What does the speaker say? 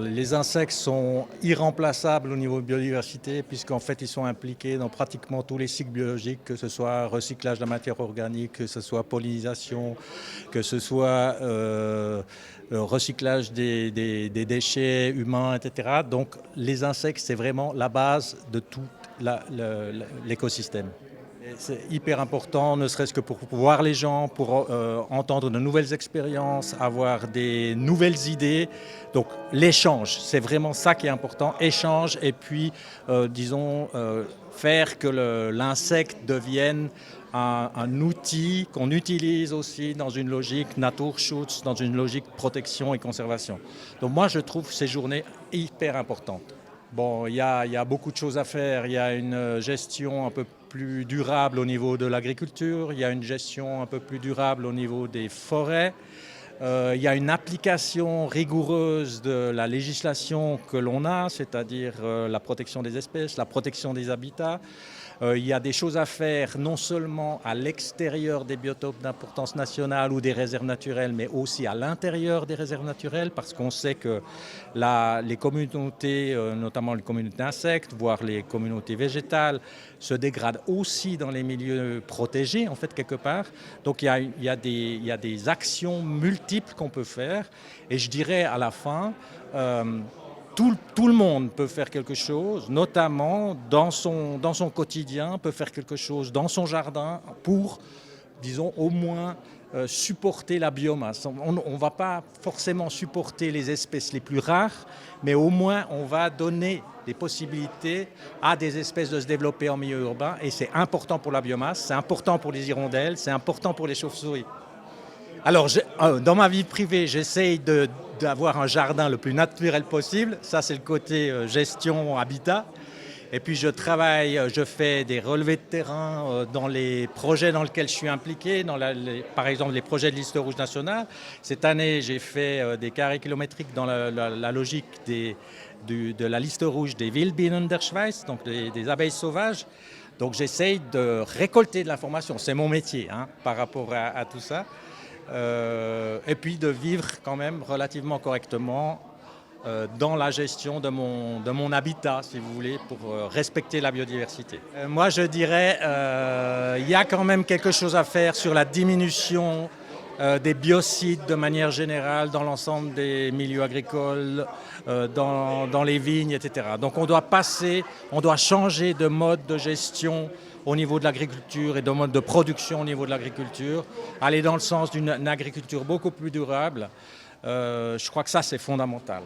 les insectes sont irremplaçables au niveau de biodiversité puisqu'en fait ils sont impliqués dans pratiquement tous les cycles biologiques, que ce soit recyclage de la matière organique, que ce soit pollinisation, que ce soit recyclage des déchets humains, etc. Donc les insectes, c'est vraiment la base de tout l'écosystème. C'est hyper important, ne serait-ce que pour voir les gens, pour entendre de nouvelles expériences, avoir des nouvelles idées. Donc l'échange, c'est vraiment ça qui est important. Échange et puis, faire que l'insecte devienne un outil qu'on utilise aussi dans une logique Naturschutz, dans une logique protection et conservation. Donc moi, je trouve ces journées hyper importantes. Bon, il y a beaucoup de choses à faire. Il y a une gestion un peu plus durable au niveau de l'agriculture. Il y a une gestion un peu plus durable au niveau des forêts. Il y a une application rigoureuse de la législation que l'on a, c'est-à-dire la protection des espèces, la protection des habitats. Il y a des choses à faire non seulement à l'extérieur des biotopes d'importance nationale ou des réserves naturelles, mais aussi à l'intérieur des réserves naturelles, parce qu'on sait que les communautés, notamment les communautés d'insectes, voire les communautés végétales, se dégradent aussi dans les milieux protégés, en fait, quelque part. Donc il y a des actions multiples qu'on peut faire. Et je dirais à la fin, tout le monde peut faire quelque chose, notamment dans son quotidien, peut faire quelque chose dans son jardin pour, disons, au moins supporter la biomasse. On ne va pas forcément supporter les espèces les plus rares, mais au moins on va donner des possibilités à des espèces de se développer en milieu urbain, et c'est important pour la biomasse, c'est important pour les hirondelles, c'est important pour les chauves-souris. Alors, dans ma vie privée, j'essaye d'avoir un jardin le plus naturel possible. Ça, c'est le côté gestion habitat. Et puis, je fais des relevés de terrain dans les projets dans lesquels je suis impliqué, par exemple les projets de liste rouge nationale. Cette année, j'ai fait des carrés kilométriques dans la logique de la liste rouge des Wildbienen der Schweiz, donc des abeilles sauvages. Donc, j'essaye de récolter de l'information. C'est mon métier par rapport à tout ça. Et puis de vivre quand même relativement correctement dans la gestion de mon habitat, si vous voulez, pour respecter la biodiversité. Moi, je dirais il y a quand même quelque chose à faire sur la diminution des biocides de manière générale dans l'ensemble des milieux agricoles, dans les vignes, etc. Donc on doit changer de mode de gestion au niveau de l'agriculture et de mode de production au niveau de l'agriculture, aller dans le sens d'une agriculture beaucoup plus durable. Je crois que ça, c'est fondamental.